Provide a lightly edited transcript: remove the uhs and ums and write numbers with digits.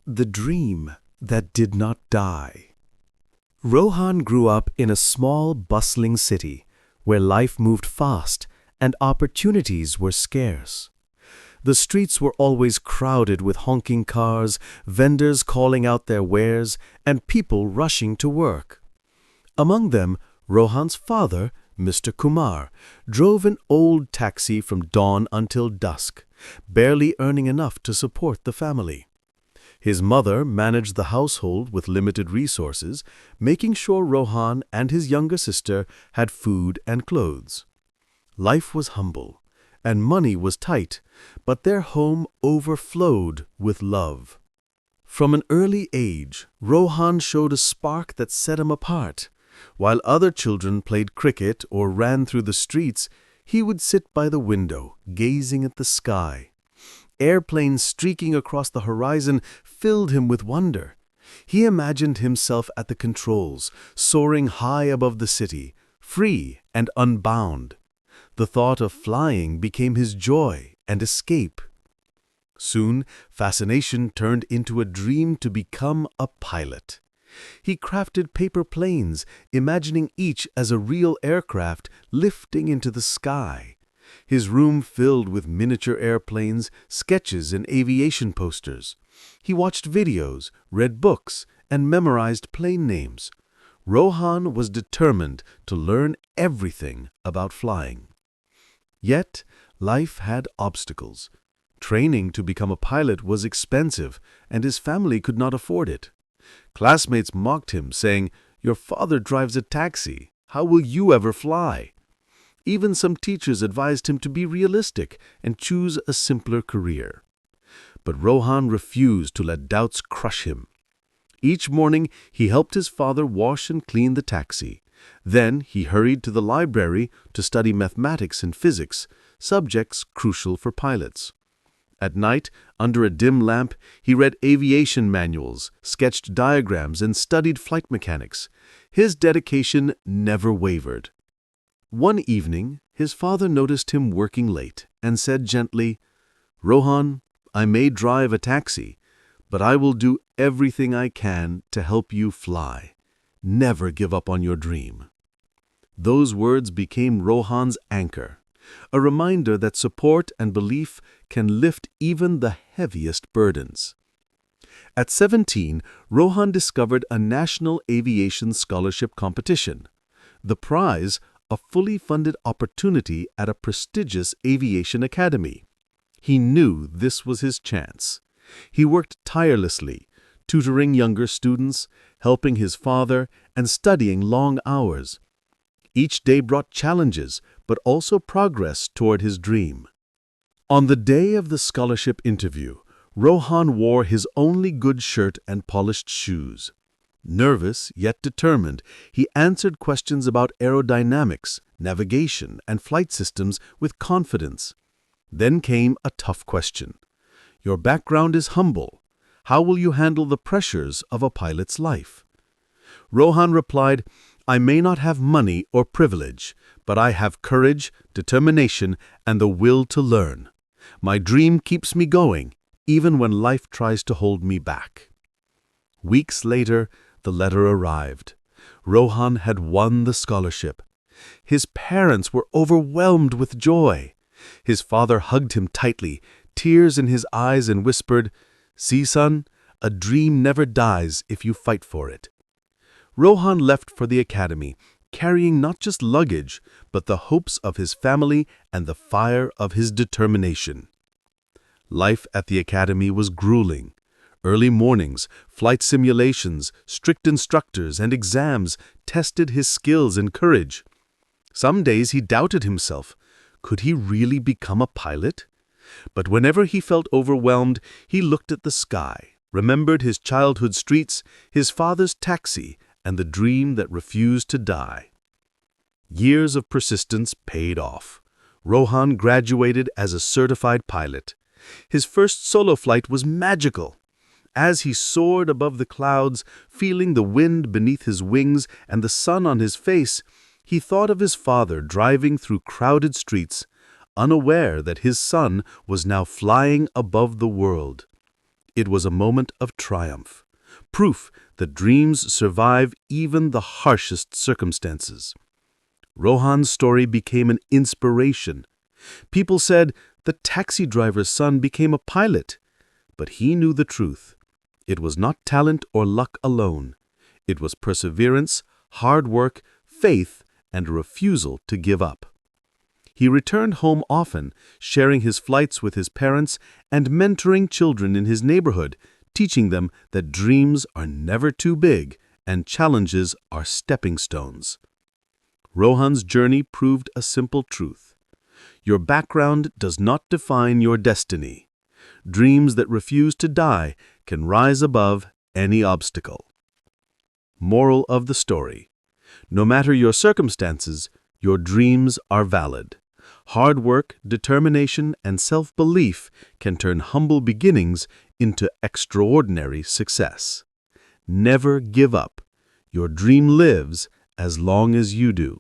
The dream that did not die. Rohan grew up in a small, bustling city where life moved fast and opportunities were scarce. The streets were always crowded with honking cars, vendors calling out their wares, and people rushing to work. Among them, Rohan's father, Mr. Kumar, drove an old taxi from dawn until dusk, barely earning enough to support the family. His mother managed the household with limited resources, making sure Rohan and his younger sister had food and clothes. Life was humble, and money was tight, but their home overflowed with love. From an early age, Rohan showed a spark that set him apart. While other children played cricket or ran through the streets, he would sit by the window, gazing at the sky. Airplanes streaking across the horizon filled him with wonder. He imagined himself at the controls, soaring high above the city, free and unbound. The thought of flying became his joy and escape. Soon, fascination turned into a dream to become a pilot. He crafted paper planes, imagining each as a real aircraft lifting into the sky. His room filled with miniature airplanes, sketches, and aviation posters. He watched videos, read books, and memorized plane names. Rohan was determined to learn everything about flying. Yet, life had obstacles. Training to become a pilot was expensive, and his family could not afford it. Classmates mocked him, saying, "Your father drives a taxi. How will you ever fly?" Even some teachers advised him to be realistic and choose a simpler career. But Rohan refused to let doubts crush him. Each morning, he helped his father wash and clean the taxi. Then he hurried to the library to study mathematics and physics, subjects crucial for pilots. At night, under a dim lamp, he read aviation manuals, sketched diagrams, and studied flight mechanics. His dedication never wavered. One evening, his father noticed him working late and said gently, "Rohan, I may drive a taxi, but I will do everything I can to help you fly. Never give up on your dream." Those words became Rohan's anchor, a reminder that support and belief can lift even the heaviest burdens. At 17, Rohan discovered a national aviation scholarship competition. The prize, a fully funded opportunity at a prestigious aviation academy. He knew this was his chance. He worked tirelessly, tutoring younger students, helping his father, and studying long hours. Each day brought challenges, but also progress toward his dream. On the day of the scholarship interview, Rohan wore his only good shirt and polished shoes. Nervous yet determined, he answered questions about aerodynamics, navigation, and flight systems with confidence. Then came a tough question. "Your background is humble. How will you handle the pressures of a pilot's life?" Rohan replied, "I may not have money or privilege, but I have courage, determination, and the will to learn. My dream keeps me going, even when life tries to hold me back." Weeks later, the letter arrived. Rohan had won the scholarship. His parents were overwhelmed with joy. His father hugged him tightly, tears in his eyes, and whispered, "See, son, a dream never dies if you fight for it." Rohan left for the academy, carrying not just luggage, but the hopes of his family and the fire of his determination. Life at the academy was grueling. Early mornings, flight simulations, strict instructors, and exams tested his skills and courage. Some days he doubted himself. Could he really become a pilot? But whenever he felt overwhelmed, he looked at the sky, remembered his childhood streets, his father's taxi, and the dream that refused to die. Years of persistence paid off. Rohan graduated as a certified pilot. His first solo flight was magical. As he soared above the clouds, feeling the wind beneath his wings and the sun on his face, he thought of his father driving through crowded streets, unaware that his son was now flying above the world. It was a moment of triumph, proof that dreams survive even the harshest circumstances. Rohan's story became an inspiration. People said the taxi driver's son became a pilot, but he knew the truth. It was not talent or luck alone. It was perseverance, hard work, faith, and a refusal to give up. He returned home often, sharing his flights with his parents and mentoring children in his neighborhood, teaching them that dreams are never too big and challenges are stepping stones. Rohan's journey proved a simple truth. Your background does not define your destiny. Dreams that refuse to die can rise above any obstacle. Moral of the story: no matter your circumstances, your dreams are valid. Hard work, determination, and self-belief can turn humble beginnings into extraordinary success. Never give up. Your dream lives as long as you do.